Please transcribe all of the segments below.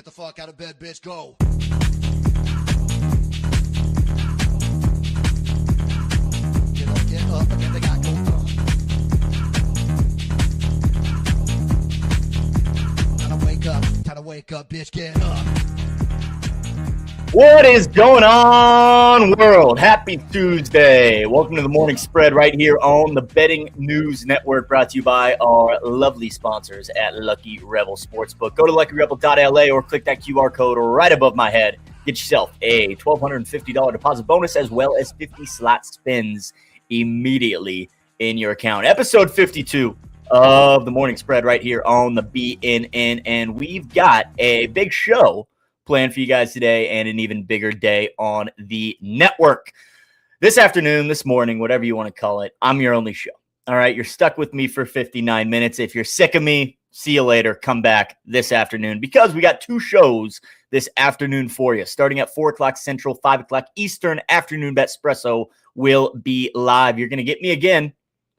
Get the fuck out of bed, bitch. Go. Get up, and they got go. Time to wake up, bitch. Get up. What is going on, world? Happy Tuesday. Welcome to the morning spread right here on the Betting News Network, brought to you by our lovely sponsors at Lucky Rebel Sportsbook. Go to luckyrebel.la or click that QR code right above my head. Get yourself a $1,250 deposit bonus as well as 50 slot spins immediately in your account. Episode 52 of the morning spread right here on the BNN, and we've got a big show planned for you guys today and an even bigger day on the network. This afternoon, this morning, whatever you want to call it, I'm your only show. All right, you're stuck with me for 59 minutes. If you're sick of me, see you later. Come back this afternoon because we got two shows this afternoon for you. Starting at 4 o'clock Central, 5 o'clock Eastern, Afternoon Betspresso will be live. You're going to get me again.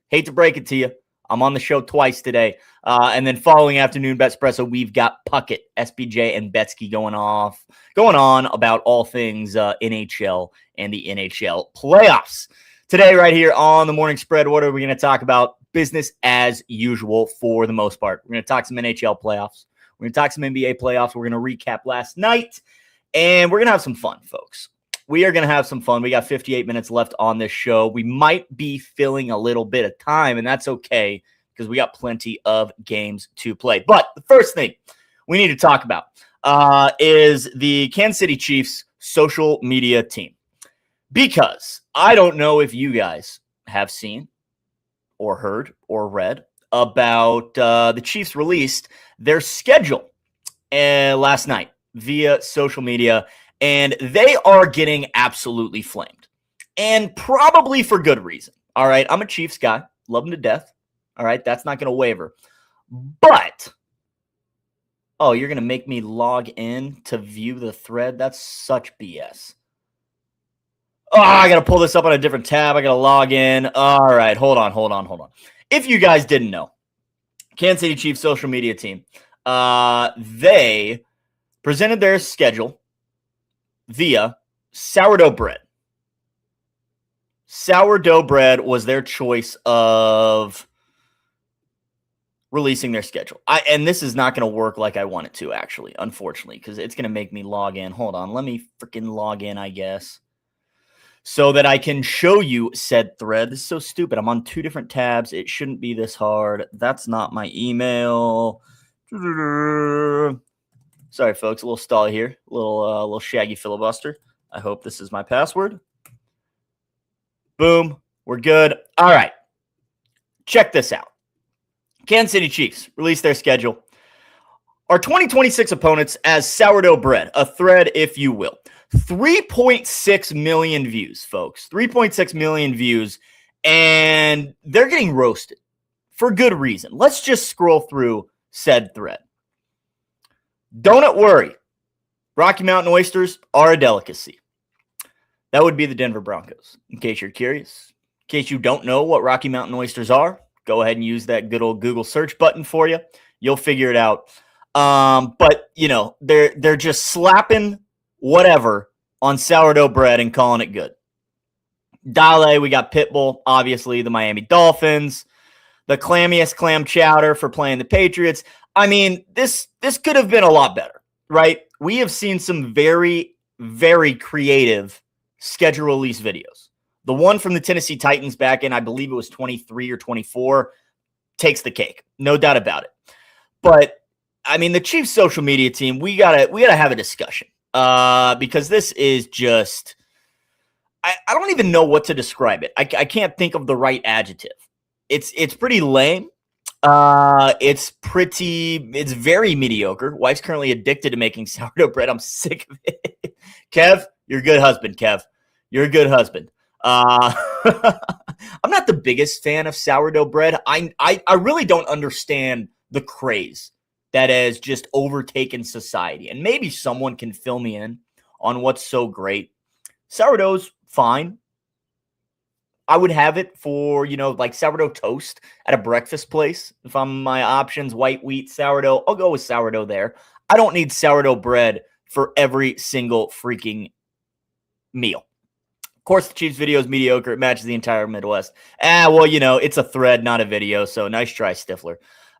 Hate to break it to you. I'm on the show twice today. And then following Afternoon Betspresso, we've got Puckett, SBJ, and Betsky going on about all things NHL and the NHL playoffs. Today, right here on the morning spread, what are we going to talk about? Business as usual for the most part. We're going to talk some NHL playoffs. We're going to talk some NBA playoffs. We're going to recap last night. And we're going to have some fun, folks. We are going to have some fun. We got 58 minutes left on this show. We might be filling a little bit of time, and that's okay because we got plenty of games to play. But the first thing we need to talk about is the Kansas City Chiefs social media team. Because I don't know if you guys have seen or heard or read about the Chiefs released their schedule last night via social media. And they are getting absolutely flamed. And probably for good reason. All right. I'm a Chiefs guy. Love them to death. All right. That's not going to waver. But, you're going to make me log in to view the thread? That's such BS. I got to pull this up on a different tab. I got to log in. All right. Hold on. If you guys didn't know, Kansas City Chiefs social media team, they presented their schedule via sourdough bread. Sourdough bread was their choice of releasing their schedule. And this is not going to work like I want it to, actually, unfortunately, because it's going to make me log in. Hold on. Let me freaking log in, I guess, so that I can show you said thread. This is so stupid. I'm on two different tabs. It shouldn't be this hard. That's not my email. Sorry, folks, a little stall here, a little shaggy filibuster. I hope this is my password. Boom, we're good. All right, check this out. Kansas City Chiefs released their schedule. Our 2026 opponents as sourdough bread, a thread, if you will. 3.6 million views, folks. 3.6 million views, and they're getting roasted for good reason. Let's just scroll through said thread. Don't worry. Rocky Mountain oysters are a delicacy. That would be the Denver Broncos, in case you're curious. In case you don't know what Rocky Mountain oysters are, go ahead and use that good old Google search button for you. You'll figure it out. But, they're just slapping whatever on sourdough bread and calling it good. Dale, we got Pitbull, obviously, the Miami Dolphins. The clammiest clam chowder for playing the Patriots. I mean, this could have been a lot better, right? We have seen some very, very creative schedule release videos. The one from the Tennessee Titans back in, I believe it was 23 or 24, takes the cake. No doubt about it. But, I mean, the Chiefs social media team, we gotta have a discussion because this is just, I don't even know what to describe it. I can't think of the right adjective. It's pretty lame. It's very mediocre. Wife's currently addicted to making sourdough bread. I'm sick of it. Kev, you're a good husband, Kev. You're a good husband. I'm not the biggest fan of sourdough bread. I really don't understand the craze that has just overtaken society. And maybe someone can fill me in on what's so great. Sourdough's fine. I would have it for, like sourdough toast at a breakfast place. If I'm my options, white wheat, sourdough, I'll go with sourdough there. I don't need sourdough bread for every single freaking meal. Of course, the Chiefs video is mediocre. It matches the entire Midwest. Well, it's a thread, not a video, so nice try, Stifler.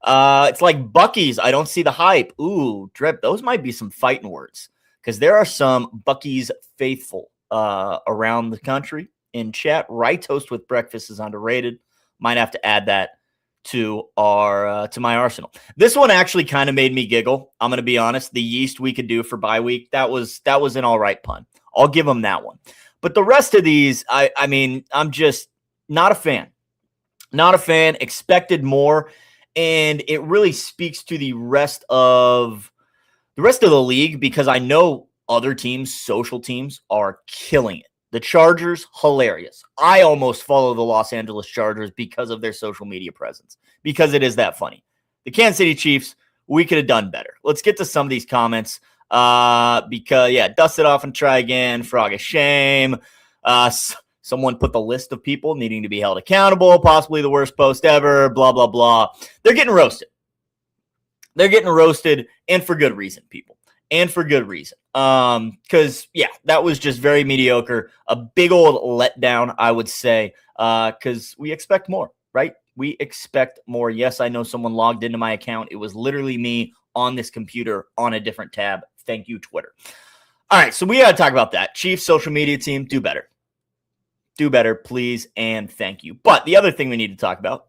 It's like Buc-ee's. I don't see the hype. Ooh, Drip, those might be some fighting words because there are some Buc-ee's faithful around the country in chat. Rye toast with breakfast is underrated. Might have to add that to my arsenal. This one actually kind of made me giggle. I'm going to be honest. The yeast we could do for bye week, that was an all right pun. I'll give them that one. But the rest of these, I mean, I'm just not a fan. Not a fan. Expected more. And it really speaks to the rest of the league because I know other teams, social teams, are killing it. The Chargers, hilarious. I almost follow the Los Angeles Chargers because of their social media presence, because it is that funny. The Kansas City Chiefs, we could have done better. Let's get to some of these comments. Dust it off and try again. Frog of shame. Someone put the list of people needing to be held accountable, possibly the worst post ever, blah, blah, blah. They're getting roasted. They're getting roasted, and for good reason, people. And for good reason. Because, that was just very mediocre. A big old letdown, I would say, because we expect more, right? We expect more. Yes, I know someone logged into my account. It was literally me on this computer on a different tab. Thank you, Twitter. All right, so we got to talk about that. Chiefs social media team, do better. Do better, please, and thank you. But the other thing we need to talk about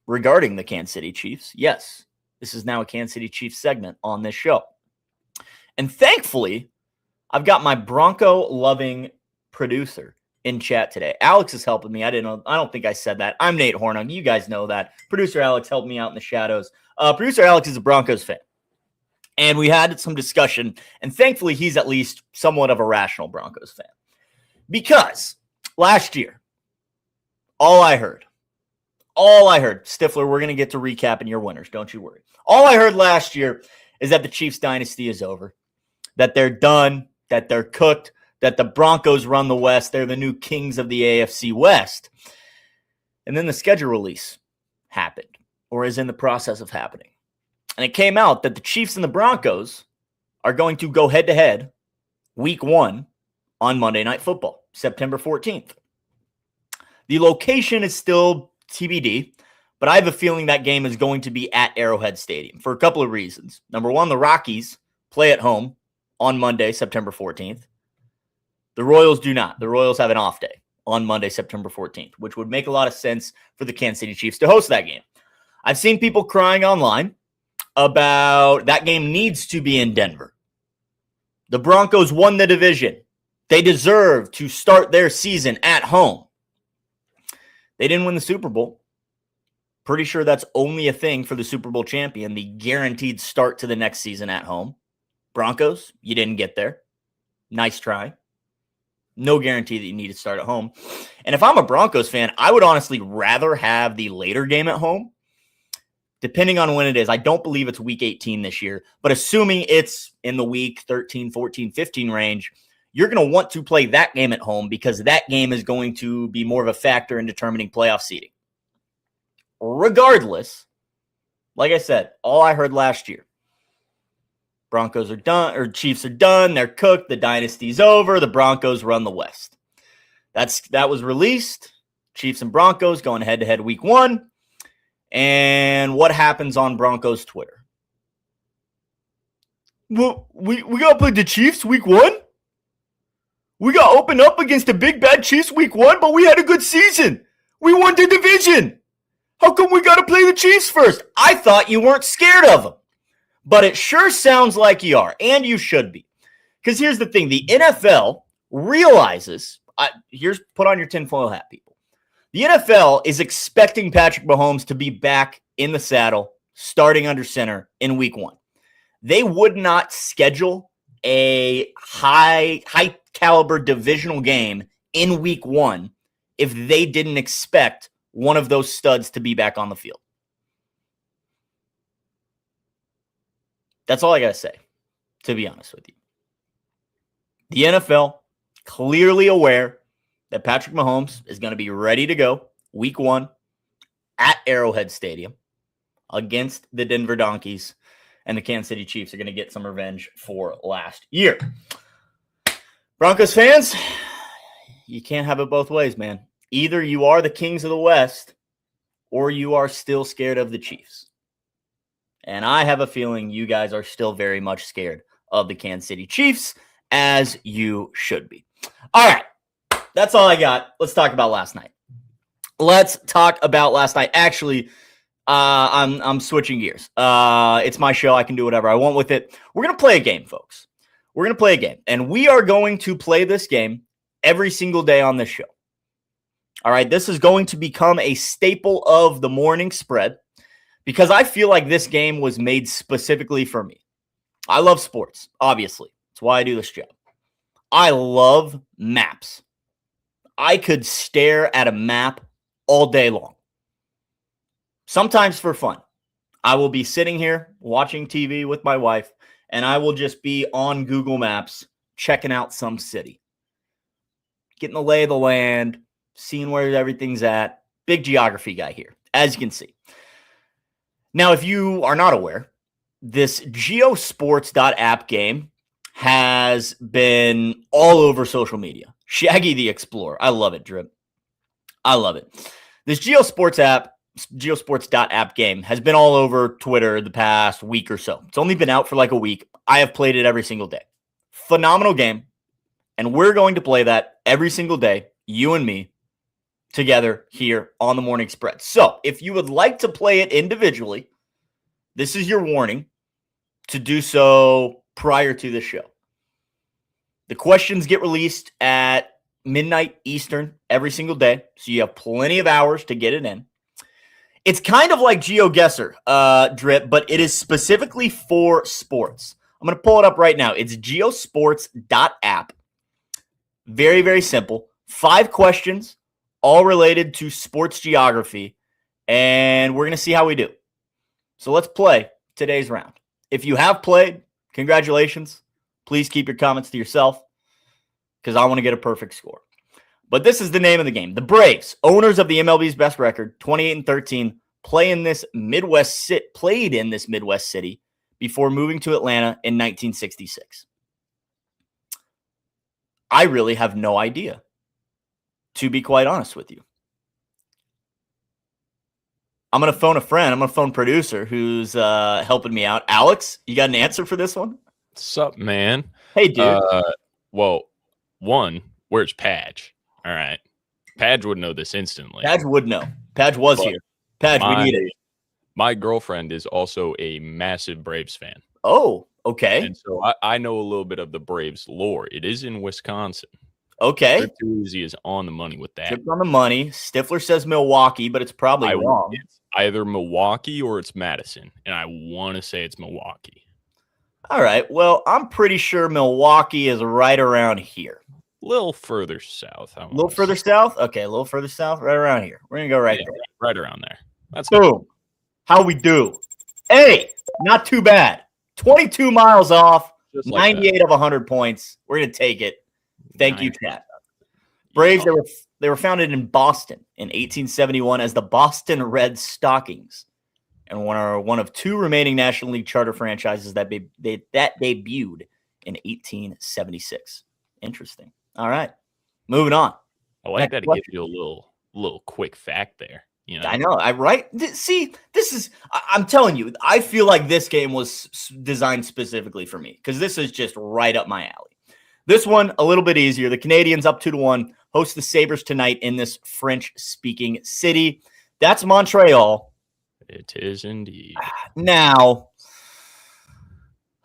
regarding the Kansas City Chiefs, yes, this is now a Kansas City Chiefs segment on this show. And thankfully, I've got my Bronco-loving producer in chat today. Alex is helping me. I don't think I said that. I'm Nate Hornung. You guys know that. Producer Alex helped me out in the shadows. Producer Alex is a Broncos fan. And we had some discussion, and thankfully he's at least somewhat of a rational Broncos fan. Because last year, all I heard, Stifler, we're going to get to recapping your winners, don't you worry. All I heard last year is that the Chiefs dynasty is over, that they're done, that they're cooked, that the Broncos run the West, they're the new kings of the AFC West. And then the schedule release happened, or is in the process of happening. And it came out that the Chiefs and the Broncos are going to go head-to-head week 1 on Monday Night Football, September 14th. The location is still TBD, but I have a feeling that game is going to be at Arrowhead Stadium for a couple of reasons. Number one, the Rockies play at home on Monday, September 14th. The Royals do not. The Royals have an off day on Monday, September 14th, which would make a lot of sense for the Kansas City Chiefs to host that game. I've seen people crying online about that game needs to be in Denver. The Broncos won the division. They deserve to start their season at home. They didn't win the Super Bowl. Pretty sure that's only a thing for the Super Bowl champion, the guaranteed start to the next season at home. Broncos, you didn't get there. Nice try. No guarantee that you need to start at home. And if I'm a Broncos fan, I would honestly rather have the later game at home, depending on when it is. I don't believe it's week 18 this year, but assuming it's in the week 13, 14, 15 range, you're going to want to play that game at home because that game is going to be more of a factor in determining playoff seeding. Regardless, like I said, all I heard last year, Broncos are done, or Chiefs are done, they're cooked, the dynasty's over, the Broncos run the West. That was released. Chiefs and Broncos going head-to-head week 1. And what happens on Broncos Twitter? Well, we got to play the Chiefs week 1? We got opened up against the big bad Chiefs week 1, but we had a good season. We won the division. How come we got to play the Chiefs first? I thought you weren't scared of them. But it sure sounds like you are, and you should be. Because here's the thing. The NFL realizes, put on your tinfoil hat, people. The NFL is expecting Patrick Mahomes to be back in the saddle, starting under center in week 1. They would not schedule a high caliber divisional game in week 1 if they didn't expect one of those studs to be back on the field. That's all I got to say, to be honest with you. The NFL clearly aware that Patrick Mahomes is going to be ready to go week 1 at Arrowhead Stadium against the Denver Donkeys. and the Kansas City Chiefs are going to get some revenge for last year. Broncos fans, you can't have it both ways, man. Either you are the kings of the West or you are still scared of the Chiefs. And I have a feeling you guys are still very much scared of the Kansas City Chiefs, as you should be. All right. That's all I got. Let's talk about last night. Actually, I'm switching gears. It's my show. I can do whatever I want with it. We're going to play a game, folks. We're going to play a game. And we are going to play this game every single day on this show. All right. This is going to become a staple of the morning spread because I feel like this game was made specifically for me. I love sports, obviously. That's why I do this job. I love maps. I could stare at a map all day long. Sometimes for fun. I will be sitting here watching TV with my wife, and I will just be on Google Maps checking out some city. Getting the lay of the land, seeing where everything's at. Big geography guy here, as you can see. Now, if you are not aware, this geosports.app game has been all over social media. Shaggy the Explorer. I love it, Drip. I love it. This geosports.app game has been all over Twitter the past week or so. It's only been out for like a week. I have played it every single day. Phenomenal game. And we're going to play that every single day, you and me, together here on the Morning Spread. So if you would like to play it individually, this is your warning to do so prior to the show. The questions get released at midnight Eastern every single day, so you have plenty of hours to get it in. It's kind of like GeoGuessr, Drip, but it is specifically for sports. I'm going to pull it up right now. It's geosports.app. Very, very simple. 5 questions, all related to sports geography, and we're going to see how we do. So let's play today's round. If you have played, congratulations. Please keep your comments to yourself because I want to get a perfect score. But this is the name of the game. The Braves, owners of the MLB's best record, 28-13, played in this Midwest city before moving to Atlanta in 1966. I really have no idea, to be quite honest with you. I'm going to phone a friend. I'm going to phone producer who's helping me out. Alex, you got an answer for this one? What's up, man? Hey, dude. Well, where's Padge? All right. Padge would know this instantly. Padge would know. Padge was here. Padge, we need it. My girlfriend is also a massive Braves fan. Oh, okay. And so I know a little bit of the Braves lore. It is in Wisconsin. Okay. Trip Too Easy is on the money with that. Trip on the money. Stifler says Milwaukee, but it's probably wrong. It's either Milwaukee or it's Madison, and I want to say it's Milwaukee. All right. Well, I'm pretty sure Milwaukee is right around here. A little further south. A little further south? Okay, a little further south, right around here. We're going to go right there. Right around there. That's boom. good. How we do? Hey, not too bad. 22 miles off, Just like 98 that. of 100 points. We're going to take it. Thank you, chat. Braves, they were founded in Boston in 1871 as the Boston Red Stockings, and one of 2 remaining National League charter franchises that debuted in 1876. Interesting. All right, moving on. I like that it gives you a little quick fact there. You know, I know. See, this is. I'm telling you, I feel like this game was designed specifically for me because this is just right up my alley. This one a little bit easier. The Canadians up 2-1 host the Sabres tonight in this French-speaking city. That's Montreal. it is indeed. Now,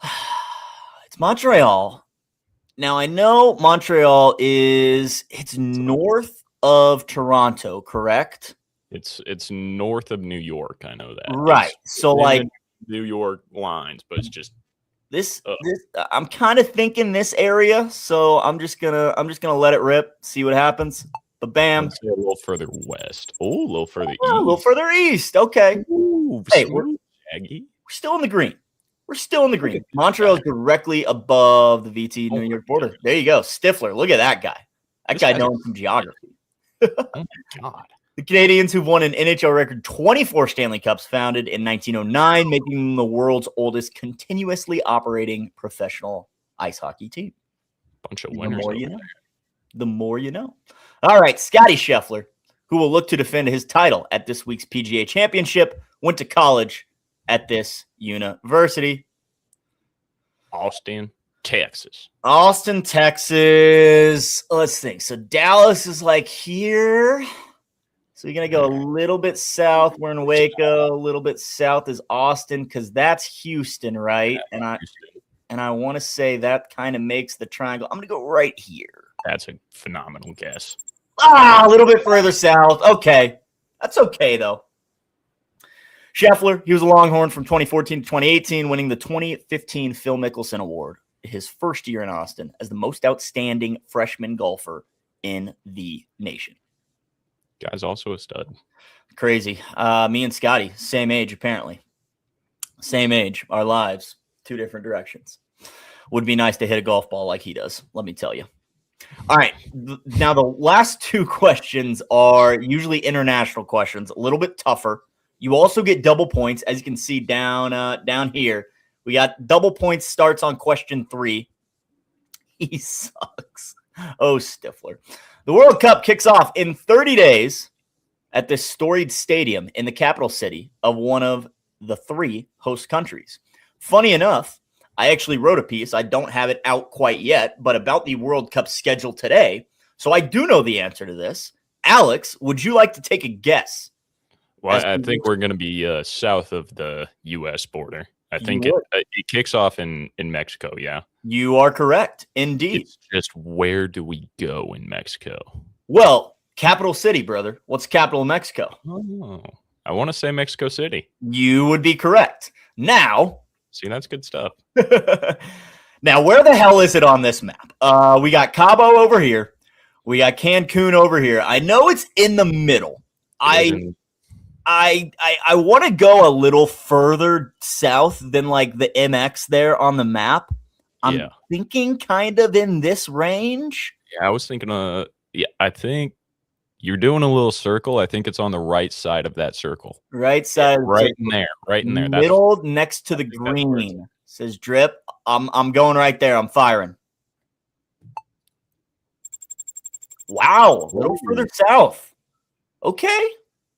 it's Montreal. Now, I know Montreal it's north of Toronto, correct? It's north of New York. I know that. Right. So, like New York lines, but it's just this I'm kind of thinking this area, so I'm just gonna let it rip, see what happens. But bam, a little further west. Oh, a little further east. A little further east. Okay. Ooh, hey, Shaggy. We're still in the green. We're still in the green. Montreal is directly above the VT New York border. There you go. Stifler. Look at that guy. That guy knows some geography. Oh my God. The Canadians, who've won an NHL record 24 Stanley Cups, founded in 1909, making them the world's oldest continuously operating professional ice hockey team. Bunch of The winners more over you know. there. The more you know. All right, Scotty Scheffler, who will look to defend his title at this week's PGA Championship, went to college at this university. Austin, Texas. Austin, Texas. Let's think. So Dallas is like here. So we're going to go a little bit south. We're in Waco. A little bit south is Austin because that's Houston, right? And I want to say that kind of makes the triangle. I'm going to go right here. That's a phenomenal guess. A little bit further south. Okay. That's okay, though. Scheffler, he was a Longhorn from 2014 to 2018, winning the 2015 Phil Mickelson Award, his first year in Austin, as the most outstanding freshman golfer in the nation. Guy's also a stud. Crazy. Me and Scotty, same age, apparently. Same age. Our lives, two different directions. Would be nice to hit a golf ball like he does, let me tell you. All right. Now, the last two questions are usually international questions, a little bit tougher. You also get double points, as you can see down here. We got double points starts on question 3. He sucks. Oh, Stifler. The World Cup kicks off in 30 days at this storied stadium in the capital city of one of the 3 host countries. Funny enough, I actually wrote a piece. I don't have it out quite yet, but about the World Cup schedule today. So I do know the answer to this. Alex, would you like to take a guess? Well, I think we're going to be south of the U.S. border. I think it kicks off in Mexico, yeah. You are correct, indeed. It's just where do we go in Mexico? Well, capital city, brother. What's the capital of Mexico? Oh, I want to say Mexico City. You would be correct. Now, see, that's good stuff. Now, where the hell is it on this map? We got Cabo over here. We got Cancun over here. I know it's in the middle. I want to go a little further south than like the MX there on the map. I'm thinking kind of in this range. Yeah, I was thinking I think you're doing a little circle. I think it's on the right side of that circle. Right side. Right in there. Right in there. Middle next to the green. Says drip. I'm going right there. I'm firing. Wow. A little further south. Okay.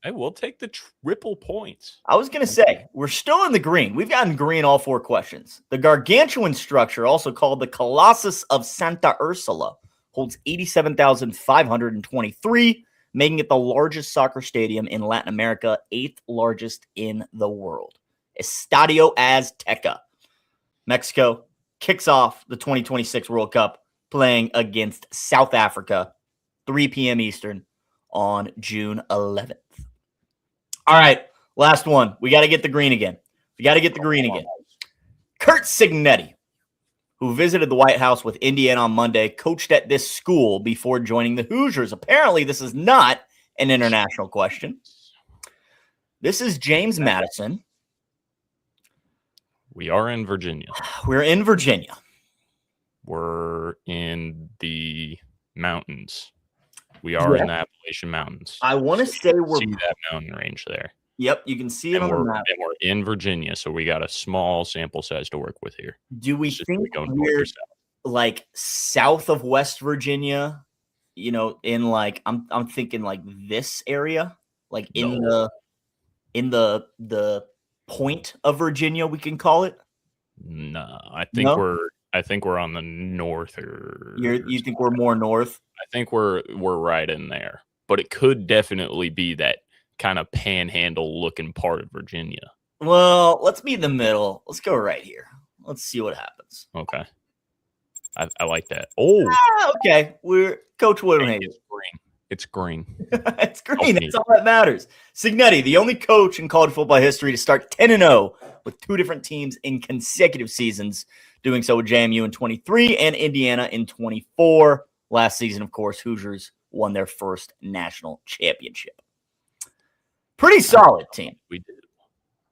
Hey, we'll take the triple points. I was going to say, we're still in the green. We've gotten green all 4 questions. The gargantuan structure, also called the Colossus of Santa Ursula, holds 87,523, making it the largest soccer stadium in Latin America, 8th largest in the world. Estadio Azteca. Mexico kicks off the 2026 World Cup playing against South Africa, 3 p.m. Eastern on June 11th. All right, last one. We got to get the green again. Kurt Signetti, who visited the White House with Indiana on Monday, coached at this school before joining the Hoosiers. Apparently, this is not an international question. This is James Madison. We are in Virginia. We're in Virginia. We're in the mountains. We are in the Appalachian Mountains. I want to say we're see that mountain range there. Yep, you can see it on the map. And we're in Virginia, so we got a small sample size to work with here. Do we think we're like south of West Virginia? You know, in like I'm thinking like this area, like in the point of Virginia, we can call it. No, I think we're on the north. You think we're more north? I think we're right in there, but it could definitely be that kind of panhandle looking part of Virginia. Well, let's be in the middle. Let's go right here. Let's see what happens. Okay, I like that. Oh, okay. We're Coach Woodhaven. It's green. It's green. It's green. That's all that matters. Signetti, the only coach in college football history to start 10-0 with 2 different teams in consecutive seasons, doing so with JMU in 23 and Indiana in 24. Last season, of course, Hoosiers won their first national championship. Pretty solid team. We did.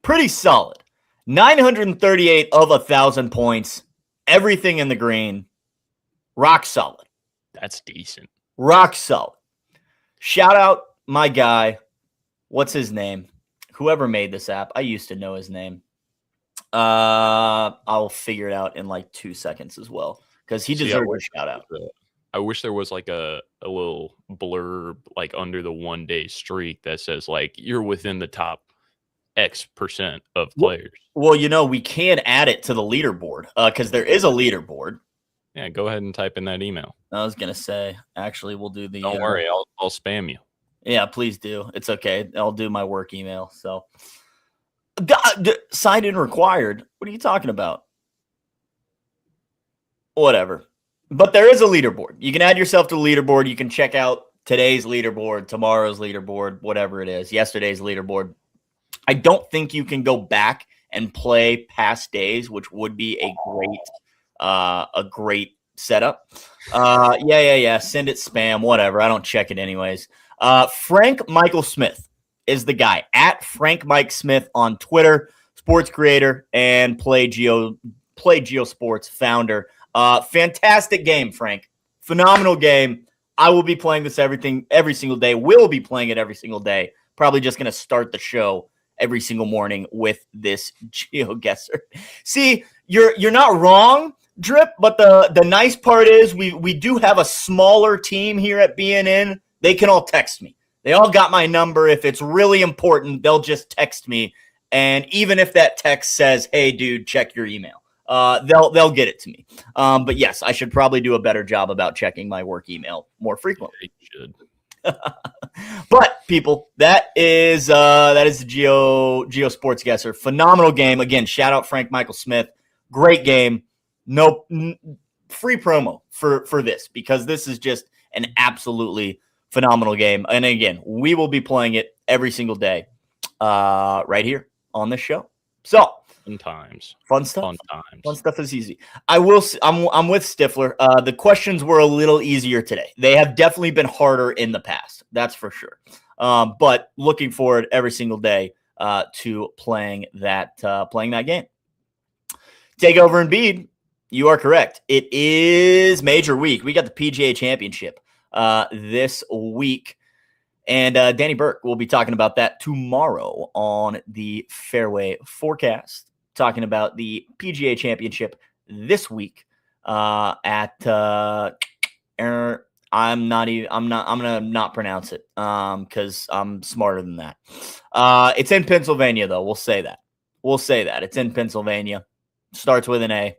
Pretty solid. 938 of 1,000 points. Everything in the green. Rock solid. That's decent. Rock solid. Shout out my guy, what's his name? Whoever made this app, I used to know his name. I'll figure it out in like 2 seconds as well because he deserves a shout out. I wish there was like a little blurb like under the 1 day streak that says like you're within the top X% of players. Well, we can add it to the leaderboard because there is a leaderboard. Yeah, go ahead and type in that email. I was gonna say, actually, we'll do the. Don't worry, I'll spam you. Yeah, please do. It's okay. I'll do my work email. So, signed in required. What are you talking about? Whatever. But there is a leaderboard. You can add yourself to the leaderboard. You can check out today's leaderboard, tomorrow's leaderboard, whatever it is, yesterday's leaderboard. I don't think you can go back and play past days, which would be a great setup. Yeah. Send it spam, whatever. I don't check it anyways. Frank Michael Smith is the guy at Frank Mike Smith on Twitter, sports creator and Play Geo Sports founder. Fantastic game, Frank. Phenomenal game. I will be playing this every single day. Will be playing it every single day. Probably just going to start the show every single morning with this GeoGuessr. See, you're not wrong, Drip, but the nice part is we do have a smaller team here at BNN. They can all text me. They all got my number. If it's really important, they'll just text me. And even if that text says, "Hey, dude, check your email," they'll get it to me. But yes, I should probably do a better job about checking my work email more frequently. You should. But people, that is the Geo Sports Guesser. Phenomenal game. Again, shout out Frank Michael Smith. Great game. No free promo for this because this is just an absolutely phenomenal game. And again, we will be playing it every single day right here on this show. So fun stuff is easy. I'm with Stifler. The questions were a little easier today. They have definitely been harder in the past. That's for sure. But looking forward every single day to playing that game. Take over Embiid. You are correct. It is major week. We got the PGA Championship this week. And Danny Burke will be talking about that tomorrow on the Fairway Forecast, talking about the PGA Championship this week at I'm gonna not pronounce it because I'm smarter than that. It's in Pennsylvania though. We'll say that. It's in Pennsylvania. Starts with an A.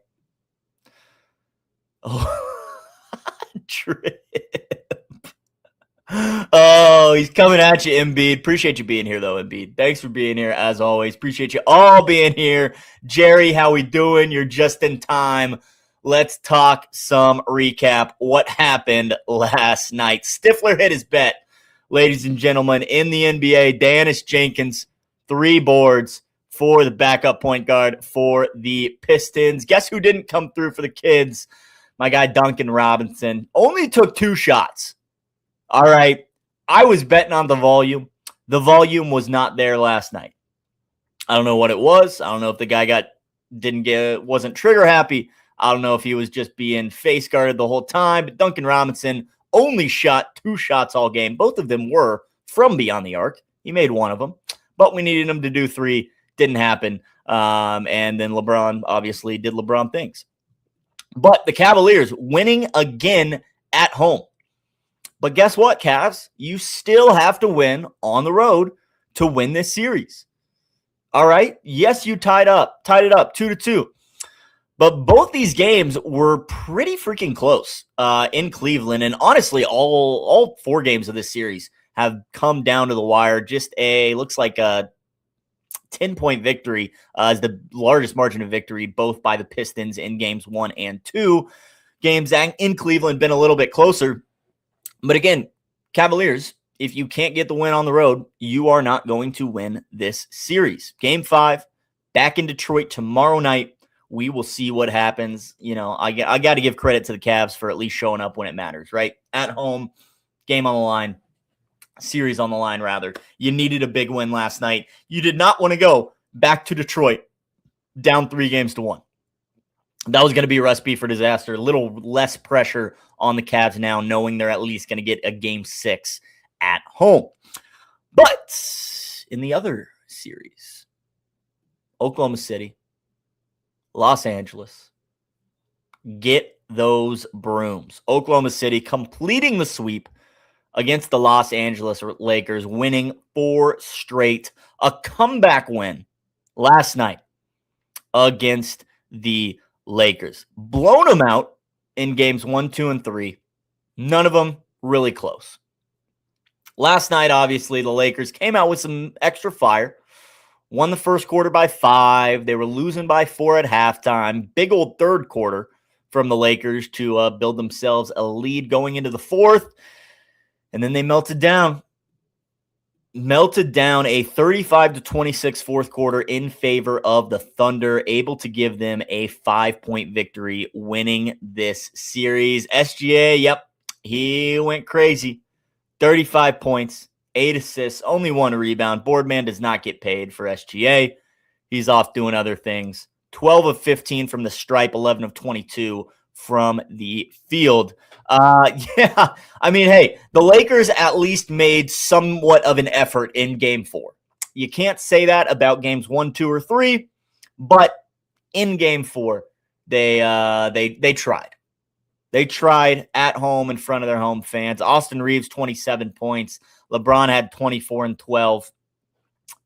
Oh, Trip. Oh, he's coming at you, Embiid. Appreciate you being here, though, Embiid. Thanks for being here, as always. Appreciate you all being here. Jerry, how we doing? You're just in time. Let's talk some recap. What happened last night? Stifler hit his bet, ladies and gentlemen, in the NBA. Dennis Jenkins, 3 boards for the backup point guard for the Pistons. Guess who didn't come through for the kids? My guy Duncan Robinson only took 2 shots. All right. I was betting on the volume. The volume was not there last night. I don't know what it was. I don't know if the guy wasn't trigger happy. I don't know if he was just being face guarded the whole time. But Duncan Robinson only shot 2 shots all game. Both of them were from beyond the arc. He made one of them, but we needed him to do 3. Didn't happen. And then LeBron obviously did LeBron things. But the Cavaliers winning again at home. But guess what, Cavs? You still have to win on the road to win this series. All right? Yes, you tied it up 2-2. But both these games were pretty freaking close in Cleveland. And honestly, all 4 games of this series have come down to the wire. Just looks like a 10-point victory is the largest margin of victory, both by the Pistons in games 1 and 2. Games in Cleveland been a little bit closer. But again, Cavaliers, if you can't get the win on the road, you are not going to win this series. Game 5, back in Detroit tomorrow night. We will see what happens. I got to give credit to the Cavs for at least showing up when it matters, right? At home, game on the line, series on the line, rather. You needed a big win last night. You did not want to go back to Detroit down 3-1. That was going to be a recipe for disaster. A little less pressure on the Cavs now, knowing they're at least going to get a game 6 at home. But in the other series, Oklahoma City, Los Angeles, get those brooms. Oklahoma City completing the sweep against the Los Angeles Lakers, winning 4 straight. A comeback win last night against the Lakers. Blown them out in games 1, 2, and 3. None of them really close. Last night, obviously, the Lakers came out with some extra fire. Won the first quarter by 5. They were losing by 4 at halftime. Big old third quarter from the Lakers to build themselves a lead going into the fourth. And then they melted down. Melted down a 35-26 fourth quarter in favor of the Thunder, able to give them a 5-point victory, winning this series. SGA, yep, he went crazy. 35 points, 8 assists, only 1 rebound. Boardman does not get paid for SGA. He's off doing other things. 12 of 15 from the stripe, 11 of 22 from the field. Yeah, I mean, hey, the Lakers at least made somewhat of an effort in game 4. You can't say that about games 1, 2, or 3, but in game 4, they tried. They tried at home in front of their home fans. Austin Reeves, 27 points. LeBron had 24 and 12.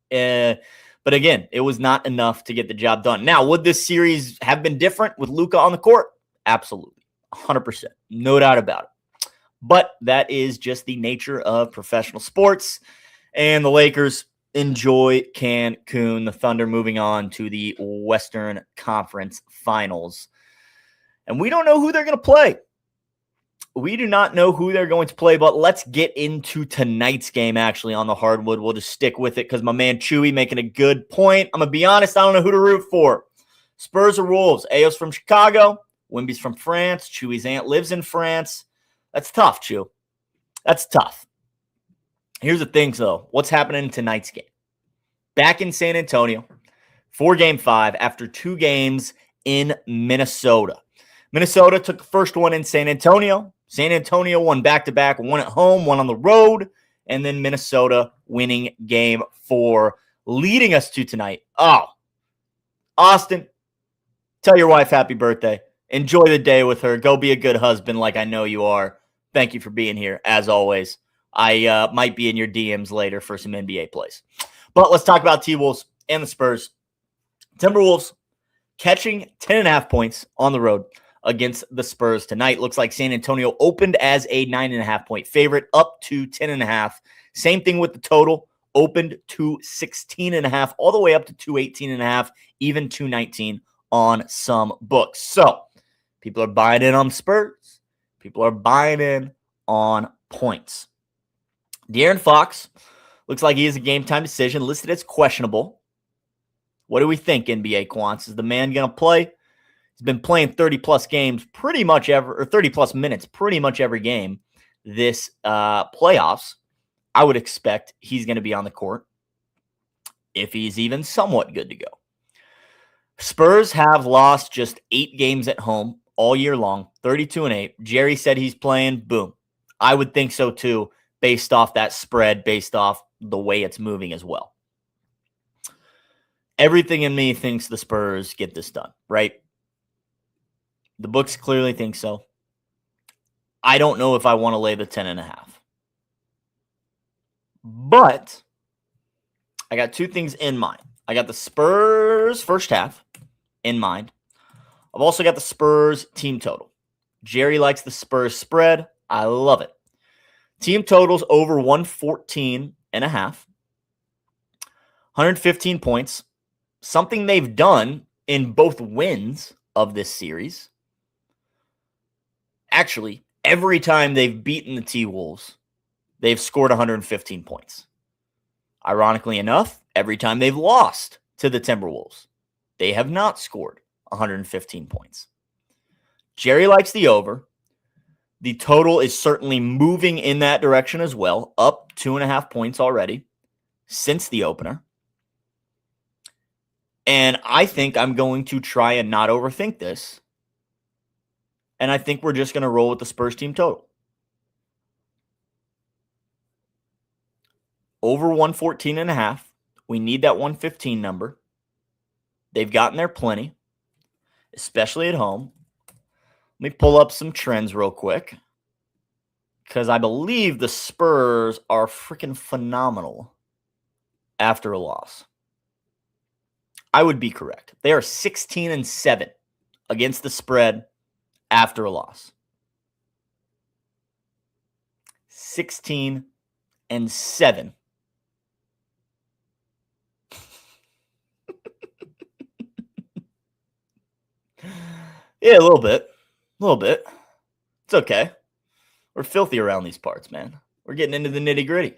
But again, it was not enough to get the job done. Now, would this series have been different with Luka on the court? Absolutely. 100%. No doubt about it. But that is just the nature of professional sports. And the Lakers enjoy Cancun. The Thunder moving on to the Western Conference Finals. And we don't know who they're going to play. We do not know who they're going to play, but let's get into tonight's game actually on the hardwood. We'll just stick with it because my man Chewy making a good point. I'm going to be honest, I don't know who to root for. Spurs or Wolves? Ayo's from Chicago. Wimby's from France. Chewy's aunt lives in France. That's tough, Chew. That's tough. Here's the thing, though. What's happening in tonight's game? Back in San Antonio for Game 5 after 2 games in Minnesota. Minnesota took the first one in San Antonio. San Antonio won back-to-back, one at home, one on the road, and then Minnesota winning Game 4, leading us to tonight. Oh, Austin, tell your wife happy birthday. Enjoy the day with her. Go be a good husband like I know you are. Thank you for being here, as always. I might be in your DMs later for some NBA plays. But let's talk about T-Wolves and the Spurs. Timberwolves catching 10.5 points on the road against the Spurs tonight. Looks like San Antonio opened as a 9.5-point favorite, up to 10.5. Same thing with the total. Opened to 16.5, all the way up to 218.5, even 219 on some books. So people are buying in on Spurs. People are buying in on points. De'Aaron Fox looks like he is a game-time decision, listed as questionable. What do we think, NBA Quants? Is the man going to play? He's been playing 30-plus games pretty much every, or 30-plus minutes pretty much every game this playoffs. I would expect he's going to be on the court if he's even somewhat good to go. Spurs have lost just 8 games at home all year long, 32-8. Jerry said he's playing. Boom. I would think so too, based off that spread, based off the way it's moving as well. Everything in me thinks the Spurs get this done, right? The books clearly think so. I don't know if I want to lay the 10.5. But I got 2 things in mind. I got the Spurs first half in mind. I've also got the Spurs team total. Jerry likes the Spurs spread. I love it. Team totals over 114.5. 115 points. Something they've done in both wins of this series. Actually, every time they've beaten the T-Wolves, they've scored 115 points. Ironically enough, every time they've lost to the Timberwolves, they have not scored 115 points. Jerry likes the over. The total is certainly moving in that direction as well, up 2.5 points already since the opener. And I think I'm going to try and not overthink this. And I think we're just going to roll with the Spurs team total. over 114.5. We need that 115 number. They've gotten there plenty, especially at home. Let me pull up some trends real quick because I believe the Spurs are freaking phenomenal after a loss. I would be correct. They are 16-7 against the spread after a loss. 16-7. Yeah, a little bit. It's okay. We're filthy around these parts, man. We're getting into the nitty gritty.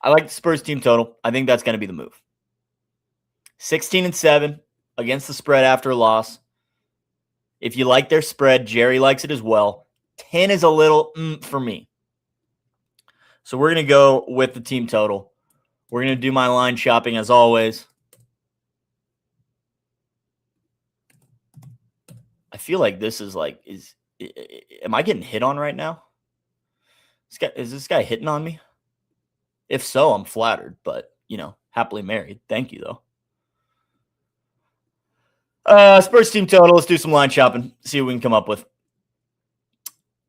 I like the Spurs team total. I think that's going to be the move. 16-7 against the spread after a loss. If you like their spread, Jerry likes it as well. 10 is a little for me. So we're going to go with the team total. We're going to do my line shopping as always. I feel like this is like, am I getting hit on right now? Is this guy hitting on me? If so, I'm flattered, but, happily married. Thank you, though. Spurs team total. Let's do some line shopping. See what we can come up with.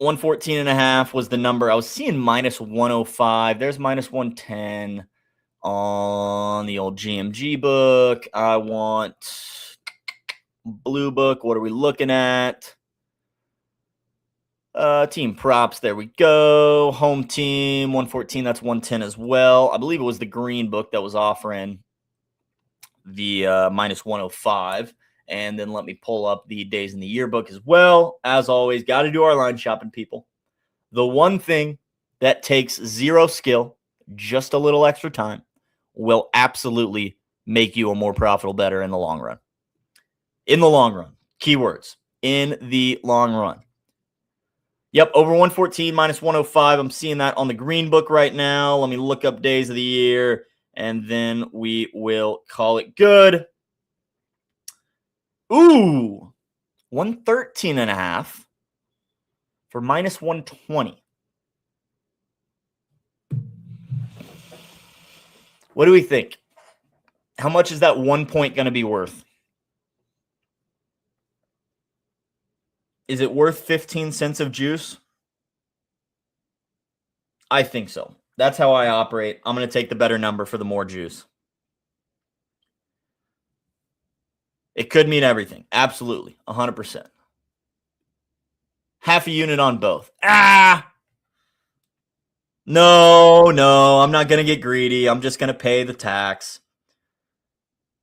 114.5 was the number. I was seeing minus 105. There's minus 110 on the old GMG book. I want blue book. What are we looking at? Team props. There we go. Home team 114. That's 110 as well. I believe it was the green book that was offering the minus 105. And then let me pull up the days in the yearbook as well. As always, got to do our line shopping, people. The one thing that takes zero skill, just a little extra time, will absolutely make you a more profitable bettor in the long run. In the long run. Keywords. In the long run. Yep, over 114, minus 105. I'm seeing that on the green book right now. Let me look up days of the year, and then we will call it good. Ooh, 113.5 for minus 120. What do we think? How much is that 1 point going to be worth? Is it worth 15 cents of juice? I think so. That's how I operate. I'm going to take the better number for the more juice. It could mean everything. Absolutely. 100%. Half a unit on both. No, I'm not going to get greedy. I'm just going to pay the tax.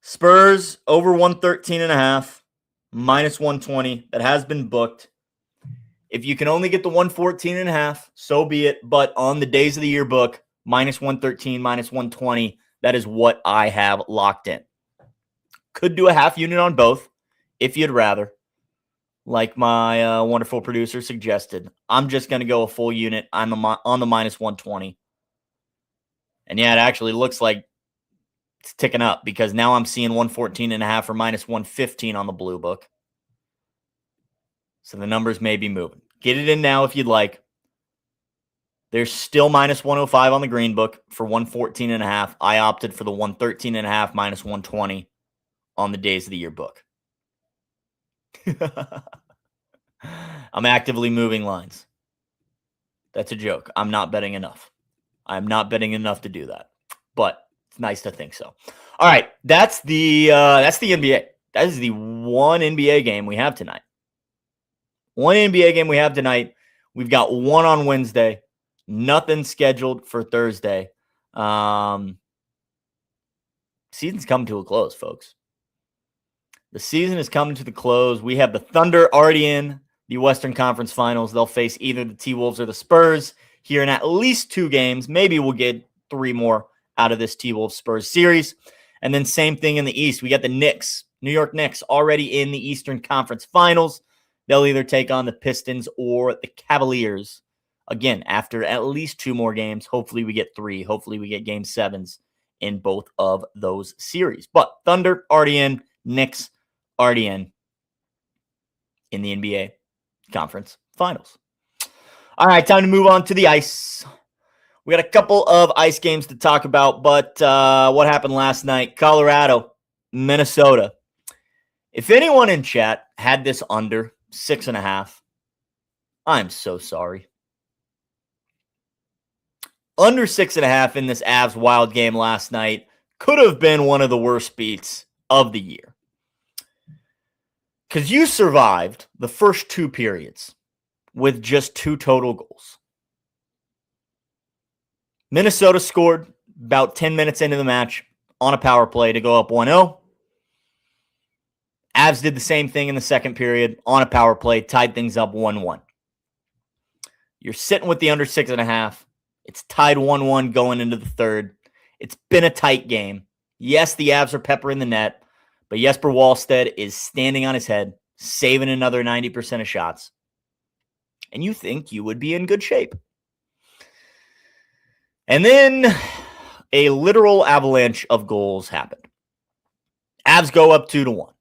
Spurs over 113.5, minus 120. That has been booked. If you can only get the 114.5, so be it. But on the days of the year book, minus 113, minus 120, that is what I have locked in. Could do a half unit on both if you'd rather, like my wonderful producer suggested. I'm just going to go a full unit. I'm on the minus 120. And yeah, it actually looks like it's ticking up because now I'm seeing 114.5 or minus 115 on the blue book. So the numbers may be moving. Get it in now if you'd like. There's still minus 105 on the green book for 114.5. I opted for the 113.5 minus 120 on the days of the year book. I'm actively moving lines. That's a joke. I'm not betting enough. I'm not betting enough to do that. But it's nice to think so. All right, that's the NBA. That is the one NBA game we have tonight. One NBA game we have tonight. We've got one on Wednesday. Nothing scheduled for Thursday. Season's coming to a close, folks. The season is coming to the close. We have the Thunder already in the Western Conference Finals. They'll face either the T-Wolves or the Spurs here in at least 2 games. Maybe we'll get 3 more out of this T-Wolves Spurs series. And then same thing in the East. We got the Knicks, New York Knicks, already in the Eastern Conference Finals. They'll either take on the Pistons or the Cavaliers. Again, after at least 2 more games. Hopefully we get 3. Hopefully we get game 7s in both of those series. But Thunder already in, Knicks already in the NBA Conference Finals. All right, time to move on to the ice. We got a couple of ice games to talk about, but what happened last night? Colorado, Minnesota. If anyone in chat had this under 6.5, I'm so sorry. Under 6.5 in this Avs Wild game last night could have been one of the worst beats of the year. Because you survived the first 2 periods with just 2 total goals. Minnesota scored about 10 minutes into the match on a power play to go up 1-0. Avs did the same thing in the second period on a power play, tied things up 1-1. You're sitting with the under 6.5. It's tied 1-1 going into the third. It's been a tight game. Yes, the Avs are peppering the net, but Jesper Wallstedt is standing on his head, saving another 90% of shots. And you think you would be in good shape. And then a literal avalanche of goals happened. Avs go up 2-1.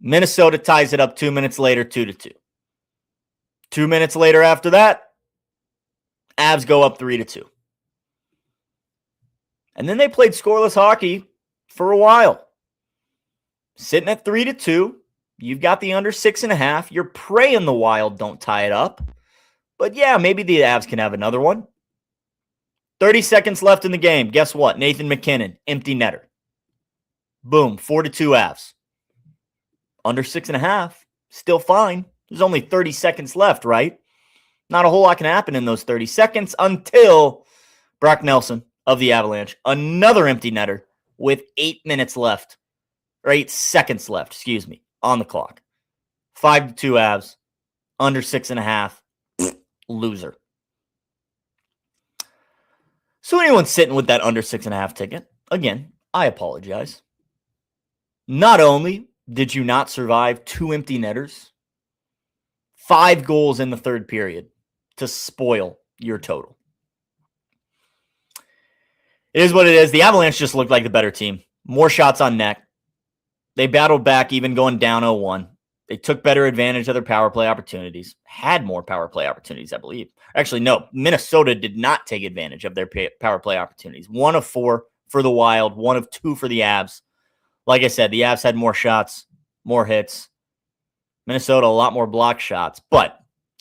Minnesota ties it up 2 minutes later, 2-2. 2 minutes later after that, Avs go up 3-2. And then they played scoreless hockey for a while. Sitting at 3-2, you've got the under 6.5. You're praying the Wild don't tie it up. But yeah, maybe the Avs can have another one. 30 seconds left in the game. Guess what? Nathan MacKinnon, empty netter. Boom, 4-2 Avs. Under 6.5, still fine. There's only 30 seconds left, right? Not a whole lot can happen in those 30 seconds until Brock Nelson of the Avalanche, another empty netter with 8 minutes left, or 8 seconds left, on the clock. 5-2 Avs, under 6.5, loser. So anyone sitting with that under 6.5 ticket, again, I apologize. Not only did you not survive 2 empty netters, 5 goals in the third period to spoil your total. It is what it is. The Avalanche just looked like the better team. More shots on net. They battled back even going down 0-1. They took better advantage of their power play opportunities. Had more power play opportunities, I believe. Actually, no. Minnesota did not take advantage of their power play opportunities. 1 of 4 for the Wild. 1 of 2 for the Avs. Like I said, the Avs had more shots, more hits. Minnesota, a lot more block shots. But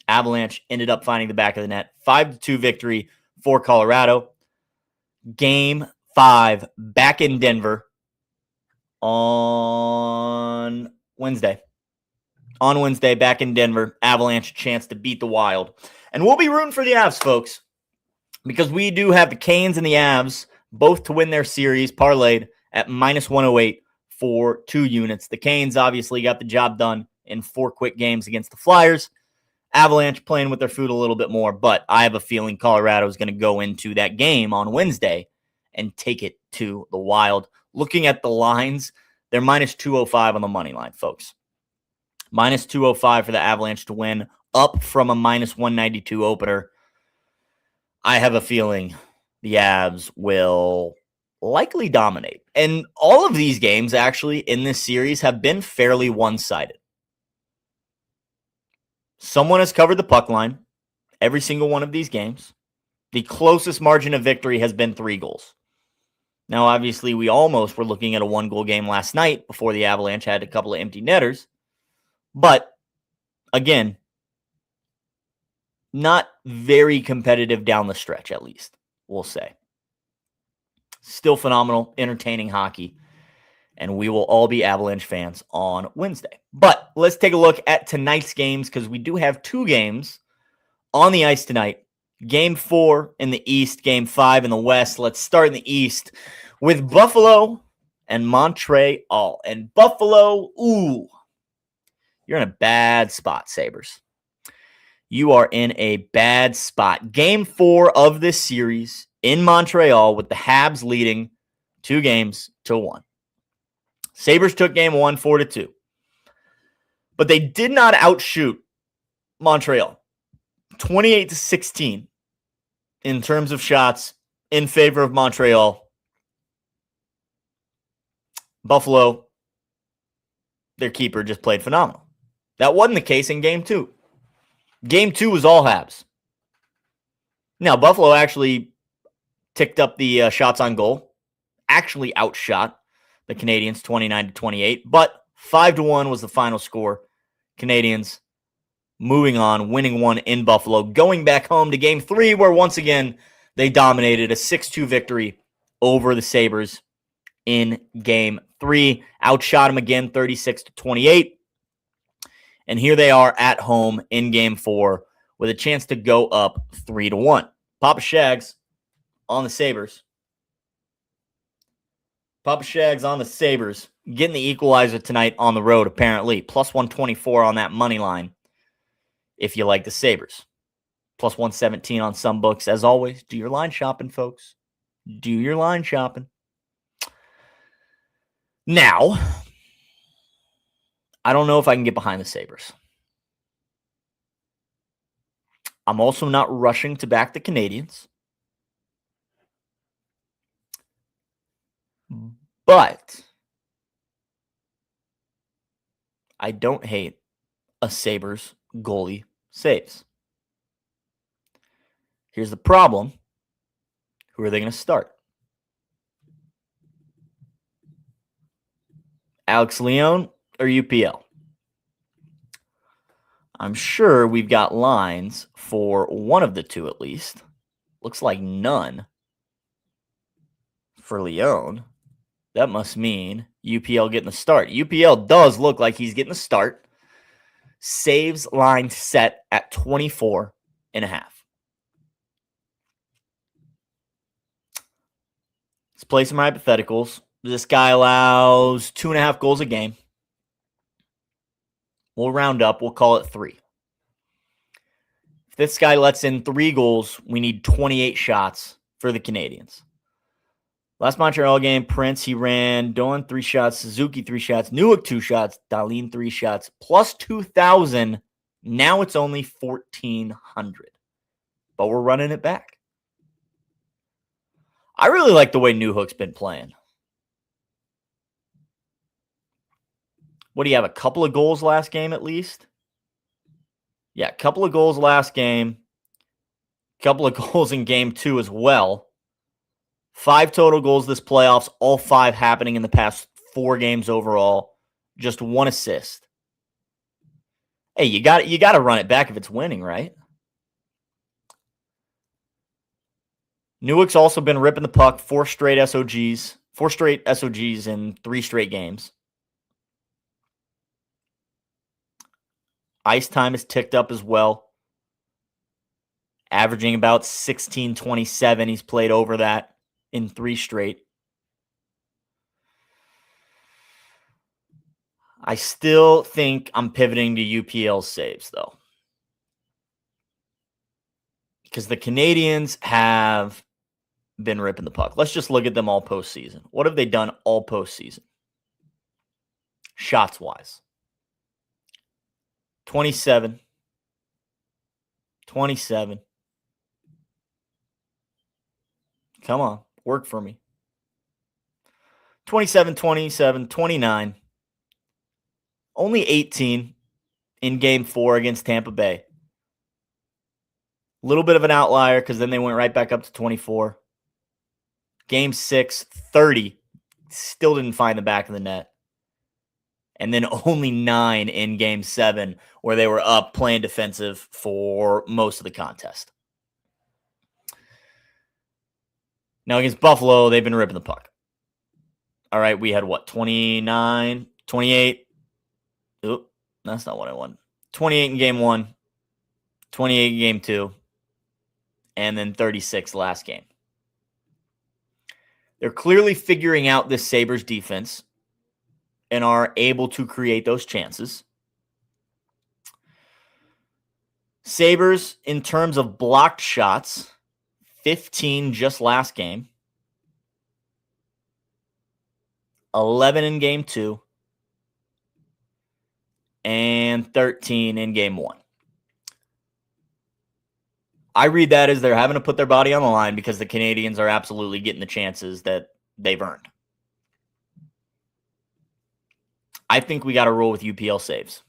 Avalanche ended up finding the back of the net. 5-2 victory for Colorado. Game 5 back in Denver on Wednesday. On Wednesday, back in Denver, Avalanche chance to beat the Wild. And we'll be rooting for the Avs, folks, because we do have the Canes and the Avs both to win their series, parlayed at -108 for 2 units. The Canes obviously got the job done in 4 quick games against the Flyers. Avalanche playing with their food a little bit more, but I have a feeling Colorado is going to go into that game on Wednesday and take it to the Wild. Looking at the lines, they're -205 on the money line, folks. -205 for the Avalanche to win, up from a -192 opener. I have a feeling the Avs will likely dominate. And all of these games, actually, in this series have been fairly one-sided. Someone has covered the puck line every single one of these games. The closest margin of victory has been 3 goals. Now, obviously, we almost were looking at a 1-goal game last night before the Avalanche had a couple of empty netters. But, again, not very competitive down the stretch, at least, we'll say. Still phenomenal, entertaining hockey. And we will all be Avalanche fans on Wednesday. But let's take a look at tonight's games because we do have 2 games on the ice tonight. Game 4 in the East, Game 5 in the West. Let's start in the East with Buffalo and Montreal. And Buffalo, you're in a bad spot, Sabres. You are in a bad spot. Game 4 of this series in Montreal with the Habs leading 2-1. Sabres took game 1 4-2. But they did not outshoot Montreal. 28-16 in terms of shots in favor of Montreal. Buffalo, their keeper, just played phenomenal. That wasn't the case in game 2. Game 2 was all Habs. Now, Buffalo actually, ticked up the shots on goal. Actually outshot the Canadiens 29-28, but 5-1 was the final score. Canadiens moving on, winning one in Buffalo, going back home to Game 3, where once again they dominated a 6-2 victory over the Sabres in Game 3. Outshot them again 36-28. And here they are at home in Game 4 with a chance to go up 3-1. Papa Shags on the Sabres. Papa Shags on the Sabres. Getting the equalizer tonight on the road, apparently. Plus 124 on that money line if you like the Sabres. Plus 117 on some books. As always, do your line shopping, folks. Do your line shopping. Now, I don't know if I can get behind the Sabres. I'm also not rushing to back the Canadiens. But I don't hate a Sabres goalie saves. Here's the problem. Who are they going to start? Alex Leon or UPL? I'm sure we've got lines for one of the two at least. Looks like none for Leon. That must mean UPL getting the start. UPL does look like he's getting the start. Saves line set at 24.5. Let's play some hypotheticals. This guy allows 2.5 goals a game. We'll round up. We'll call it 3. If this guy lets in 3 goals, we need 28 shots for the Canadiens. Last Montreal game, Prince, he ran Doan 3 shots, Suzuki 3 shots, Newick 2 shots, Dahlin 3 shots, plus 2,000. Now it's only 1,400. But we're running it back. I really like the way Newhook's been playing. What do you have? A couple of goals last game at least? Yeah, a couple of goals last game. A couple of goals in game 2 as well. 5 total goals this playoffs, all 5 happening in the past 4 games overall. Just 1 assist. Hey, you got to run it back if it's winning, right? Newick's also been ripping the puck 4 straight SOGs in 3 straight games. Ice time is ticked up as well. Averaging about 16-27. He's played over that in 3 straight. I still think I'm pivoting to UPL saves, though. Because the Canadiens have been ripping the puck. Let's just look at them all postseason. What have they done all postseason? Shots-wise. 27. 27. Come on. Work for me. 27, 27, 29. Only 18 in Game 4 against Tampa Bay. A little bit of an outlier because then they went right back up to 24. Game 6, 30. Still didn't find the back of the net. And then only 9 in Game 7 where they were up playing defensive for most of the contest. Now against Buffalo, they've been ripping the puck. All right, we had what? 29, 28. Oop, that's not what I wanted. 28 in Game 1, 28 in Game 2, and then 36 last game. They're clearly figuring out this Sabres defense and are able to create those chances. Sabres, in terms of blocked shots, 15 just last game, 11 in Game 2, and 13 in Game 1. I read that as they're having to put their body on the line because the Canadiens are absolutely getting the chances that they've earned. I think we got to roll with UPL saves.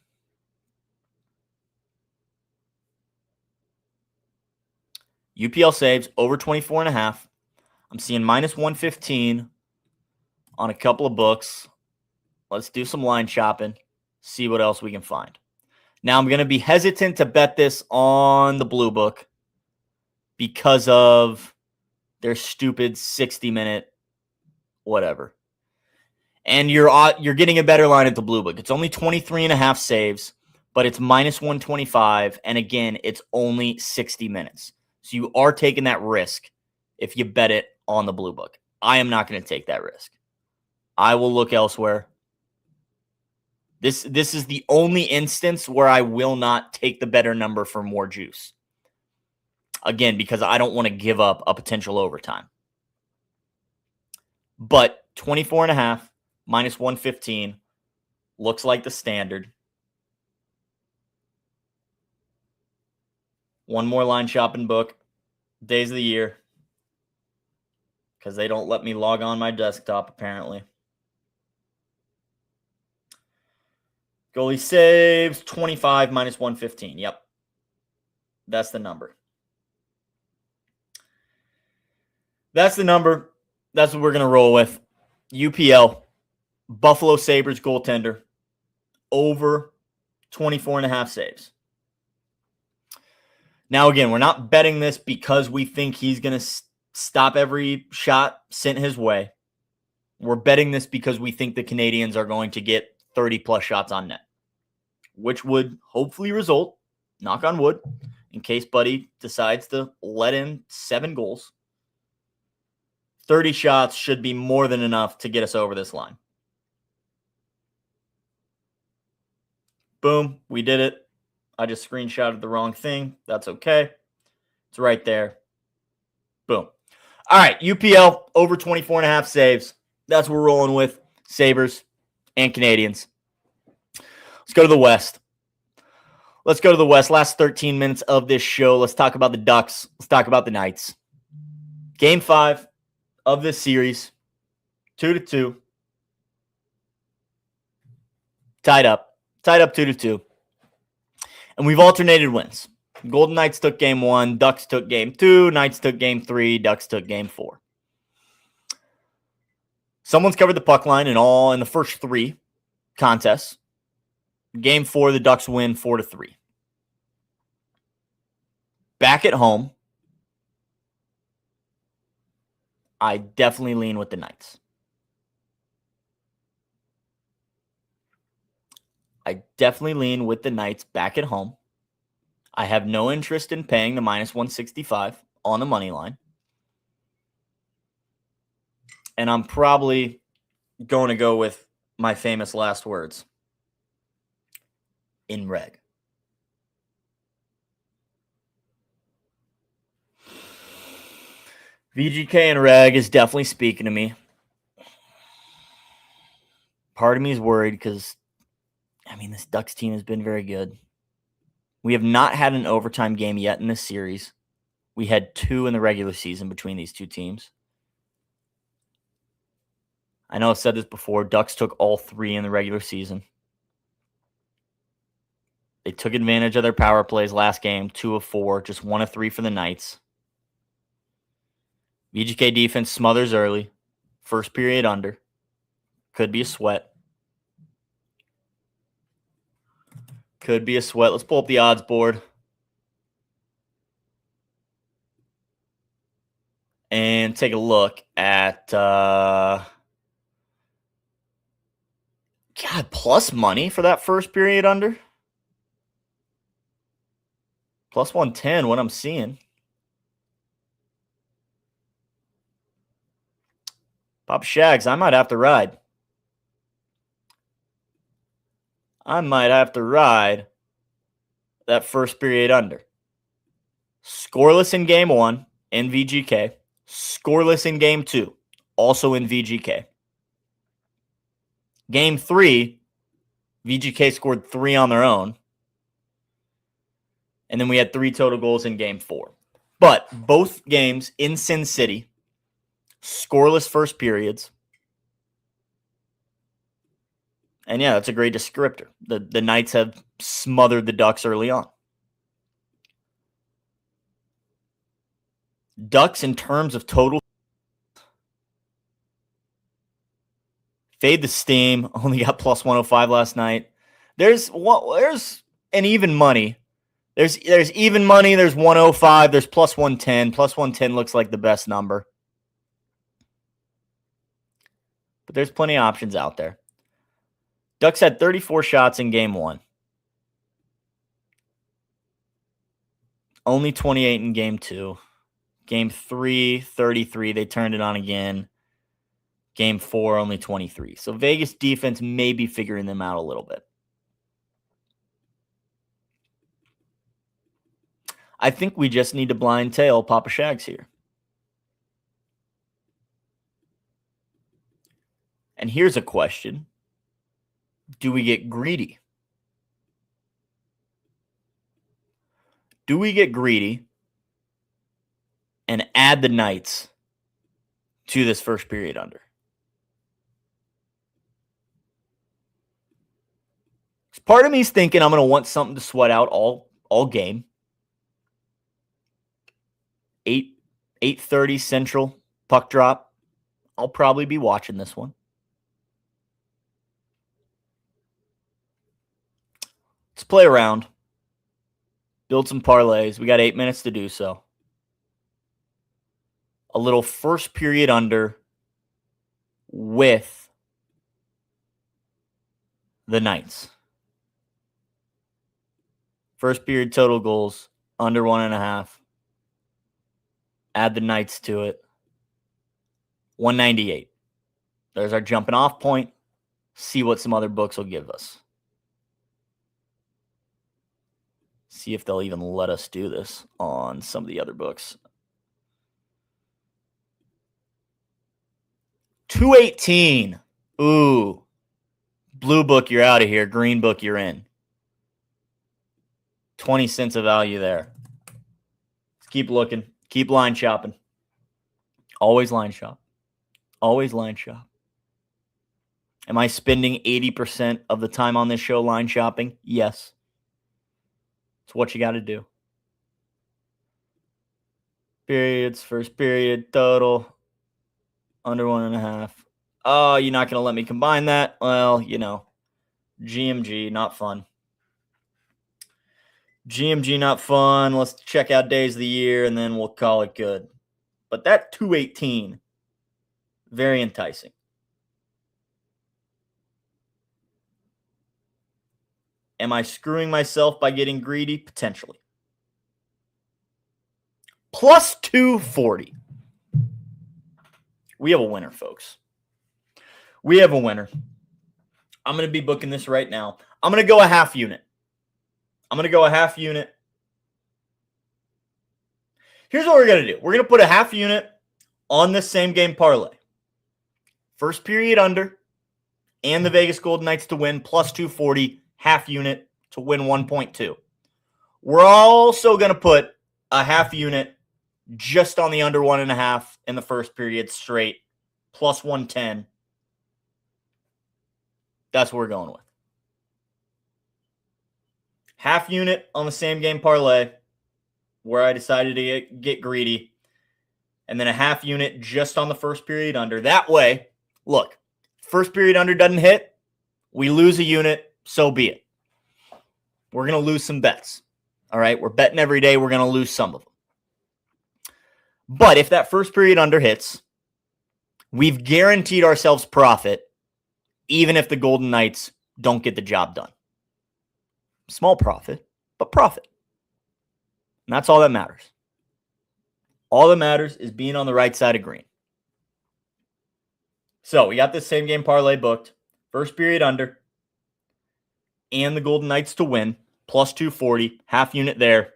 UPL saves over 24.5. I'm seeing minus 115 on a couple of books. Let's do some line shopping, see what else we can find. Now, I'm going to be hesitant to bet this on the Blue Book because of their stupid 60-minute whatever. And you're getting a better line at the Blue Book. It's only 23.5 saves, but it's minus 125. And again, it's only 60 minutes. So you are taking that risk if you bet it on the Blue Book. I am not going to take that risk. I will look elsewhere. This is the only instance where I will not take the better number for more juice. Again, because I don't want to give up a potential overtime. But 24.5 minus 115 looks like the standard. One more line shopping book. Days of the year. Because they don't let me log on my desktop, apparently. Goalie saves 25 minus 115. Yep. That's the number. That's the number. That's what we're going to roll with. UPL, Buffalo Sabres goaltender, over 24.5 saves. Now, again, we're not betting this because we think he's going to stop every shot sent his way. We're betting this because we think the Canadians are going to get 30-plus shots on net, which would hopefully result, knock on wood, in case Buddy decides to let in 7 goals. 30 shots should be more than enough to get us over this line. Boom, we did it. I just screenshotted the wrong thing. That's okay. It's right there. Boom. All right, UPL, over 24.5 saves. That's what we're rolling with. Sabres and Canadians. Let's go to the West. Last 13 minutes of this show. Let's talk about the Ducks. Let's talk about the Knights. Game 5 of this series. 2-2. Tied up 2-2. And we've alternated wins. Golden Knights took game 1. Ducks took game 2. Knights took game 3. Ducks took game 4. Someone's covered the puck line in the first 3 contests. Game 4, the Ducks win 4-3. Back at home, I definitely lean with the Knights. Back at home. I have no interest in paying the minus 165 on the money line. And I'm probably going to go with my famous last words. In reg. VGK and reg is definitely speaking to me. Part of me is worried because, this Ducks team has been very good. We have not had an overtime game yet in this series. We had 2 in the regular season between these two teams. I know I've said this before. Ducks took all 3 in the regular season. They took advantage of their power plays last game, 2 of 4, just 1 of 3 for the Knights. VGK defense smothers early. First period under. Could be a sweat. Let's pull up the odds board. And take a look at plus money for that first period under. Plus 110, what I'm seeing. Pop Shags, I might have to ride. That first period under. Scoreless in game 1 in VGK. Scoreless in game 2, also in VGK. Game 3, VGK scored 3 on their own. And then we had 3 total goals in game 4. But both games in Sin City, scoreless first periods. And yeah, that's a great descriptor. The Knights have smothered the Ducks early on. Ducks in terms of total Fade the steam. Only got plus 105 last night. There's an even money. There's even money. There's 105. There's plus 110. Plus 110 looks like the best number. But there's plenty of options out there. Ducks had 34 shots in game 1. Only 28 in game 2. Game 3, 33. They turned it on again. Game 4, only 23. So Vegas defense may be figuring them out a little bit. I think we just need to blind tail Papa Shags here. And here's a question. Do we get greedy? Do we get greedy and add the Knights to this first period under? Part of me is thinking I'm going to want something to sweat out all game. 8:30 Central puck drop. I'll probably be watching this one. Let's play around. Build some parlays. We got 8 minutes to do so. A little first period under with the Knights. First period total goals, under 1.5. Add the Knights to it. 198. There's our jumping off point. See what some other books will give us. See if they'll even let us do this on some of the other books. 218. Ooh. Blue book, you're out of here. Green book, you're in. 20 cents of value there. Let's keep looking. Keep line shopping. Always line shop. Always line shop. Am I spending 80% of the time on this show line shopping? Yes. It's what you got to do. Periods, first period, total, under 1.5. Oh, you're not going to let me combine that? Well, GMG, not fun. GMG, not fun. Let's check out days of the year, and then we'll call it good. But that 218, very enticing. Am I screwing myself by getting greedy? Potentially. Plus 240. We have a winner, folks. We have a winner. I'm going to be booking this right now. I'm going to go a half unit. Here's what we're going to do. We're going to put a half unit on this same game parlay. First period under and the Vegas Golden Knights to win plus 240, half unit to win 1.2. We're also going to put a half unit just on the under 1.5 in the first period straight, plus 110. That's what we're going with. Half unit on the same game parlay, where I decided to get greedy, and then a half unit just on the first period under. That way, look, first period under doesn't hit, we lose a unit, so be it. We're going to lose some bets. All right, we're betting every day, we're going to lose some of them. But if that first period under hits, we've guaranteed ourselves profit, even if the Golden Knights don't get the job done. Small profit, but profit. And that's all that matters. All that matters is being on the right side of green. So we got this same game parlay booked. First period under. And the Golden Knights to win. Plus 240. Half unit there.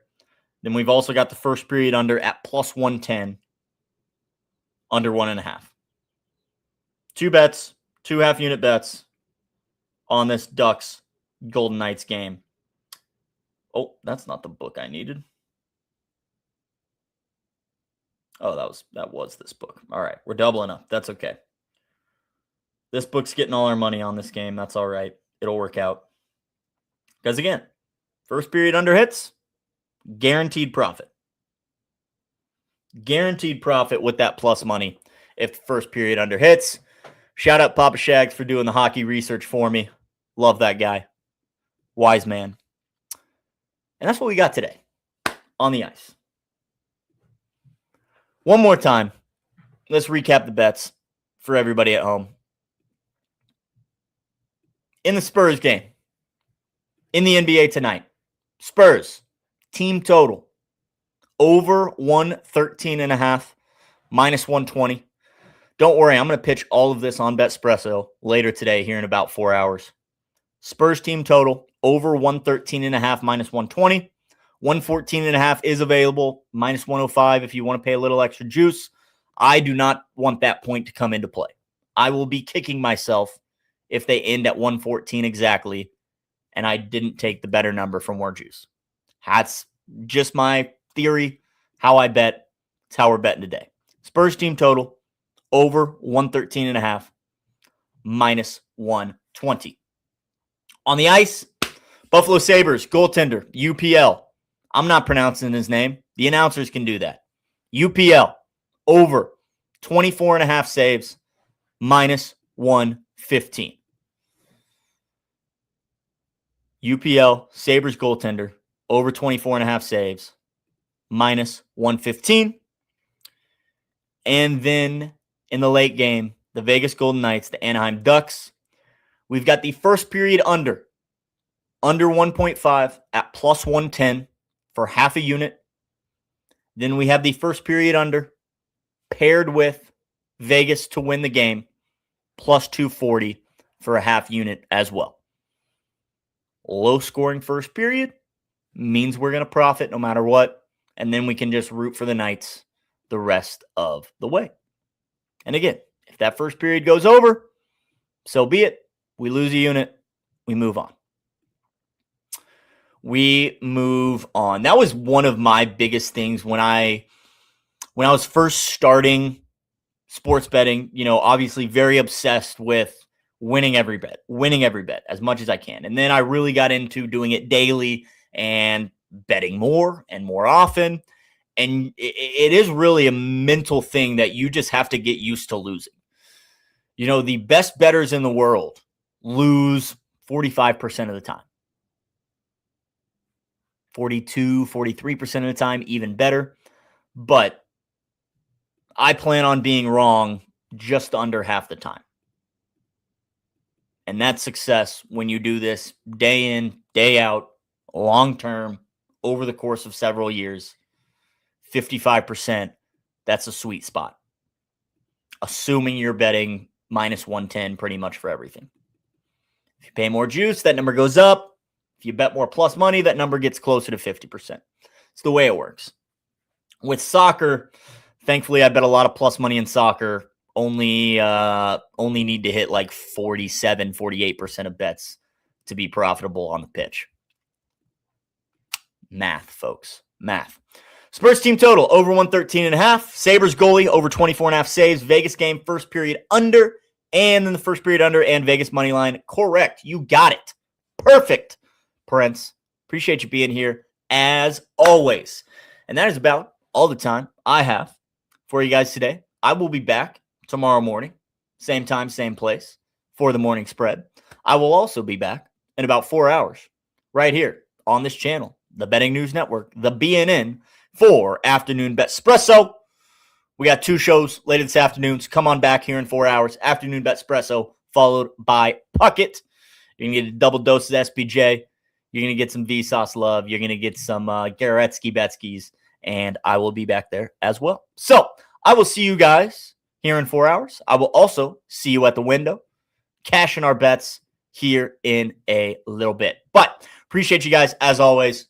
Then we've also got the first period under at plus 110. Under 1.5. 2 bets. 2 half unit bets on this Ducks Golden Knights game. Oh, that's not the book I needed. Oh, that was this book. All right, we're doubling up. That's okay. This book's getting all our money on this game. That's all right. It'll work out. Because again, first period under hits, guaranteed profit. Guaranteed profit with that plus money if the first period under hits. Shout out Papa Shags for doing the hockey research for me. Love that guy. Wise man. And that's what we got today on the ice. One more time. Let's recap the bets for everybody at home. In the Spurs game, in the NBA tonight, Spurs, team total, over 113.5, minus 120. Don't worry, I'm going to pitch all of this on BetSpresso later today here in about 4 hours. Spurs team total, over 113.5, minus 120. 114.5 is available, minus 105 if you want to pay a little extra juice. I do not want that point to come into play. I will be kicking myself if they end at 114 exactly, and I didn't take the better number for more juice. That's just my theory, how I bet. It's how we're betting today. Spurs team total, over 113.5, minus 120. On the ice, Buffalo Sabres, goaltender, UPL. I'm not pronouncing his name. The announcers can do that. UPL, over 24.5 saves, minus 115. UPL, Sabres goaltender, over 24.5 saves, minus 115. And then in the late game, the Vegas Golden Knights, the Anaheim Ducks. We've got the first period under 1.5 at plus 110 for half a unit. Then we have the first period under paired with Vegas to win the game, plus 240 for a half unit as well. Low scoring first period means we're going to profit no matter what. And then we can just root for the Knights the rest of the way. And again, if that first period goes over, so be it. We lose a unit. We move on. We move on. That was one of my biggest things when I was first starting sports betting, obviously very obsessed with winning every bet as much as I can. And then I really got into doing it daily and betting more and more often. And it is really a mental thing that you just have to get used to losing. The best bettors in the world lose 45% of the time. 42, 43% of the time, even better. But I plan on being wrong just under half the time. And that's success when you do this day in, day out, long term, over the course of several years. 55%, that's a sweet spot. Assuming you're betting minus 110 pretty much for everything. If you pay more juice, that number goes up. If you bet more plus money, that number gets closer to 50%. It's the way it works. With soccer, thankfully, I bet a lot of plus money in soccer. Only need to hit like 47, 48% of bets to be profitable on the pitch. Math, folks. Math. Spurs team total, over 113.5. Sabres goalie, over 24.5 saves. Vegas game, first period under. And then the first period under and Vegas money line. Correct. You got it. Perfect. Prince, appreciate you being here as always. And that is about all the time I have for you guys today. I will be back tomorrow morning, same time, same place for the morning spread. I will also be back in about 4 hours right here on this channel, the Betting News Network, the BNN, for Afternoon BetSpresso. We got 2 shows later this afternoon, so come on back here in 4 hours. Afternoon BetSpresso, followed by Puckett. You're going to get a double dose of SPJ. You're going to get some Vsauce love. You're going to get some Garetsky Betskis, and I will be back there as well. So I will see you guys here in 4 hours. I will also see you at the window, cashing our bets here in a little bit. But appreciate you guys as always.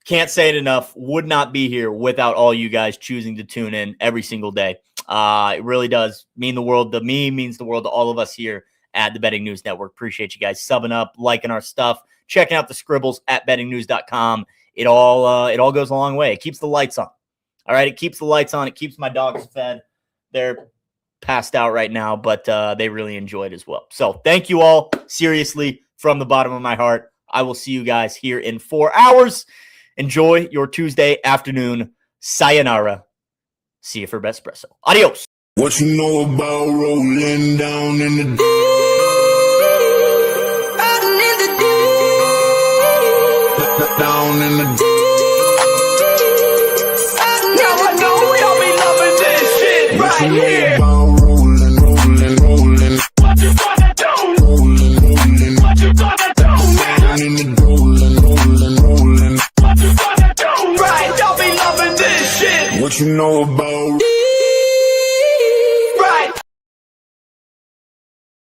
Can't say it enough. Would not be here without all you guys choosing to tune in every single day. It really does mean the world to me, means the world to all of us here at the Betting News Network. Appreciate you guys subbing up, liking our stuff, checking out the scribbles at bettingnews.com. It all goes a long way. It keeps the lights on. All right, it keeps the lights on. It keeps my dogs fed. They're passed out right now, but they really enjoy it as well. So thank you all, seriously, from the bottom of my heart. I will see you guys here in 4 hours. Enjoy your Tuesday afternoon. Sayonara. See you for BetSpresso. Adios. What you know about rolling down in the deep? Riding in the deep. Down in the deep. Now I know y'all be loving this shit right here. Rolling, rolling, rolling. What you gonna do? Rolling, rolling. What you gonna do now? Down in the rolling, rolling, rolling. What you gonna do? Right, y'all be loving this shit. What you know about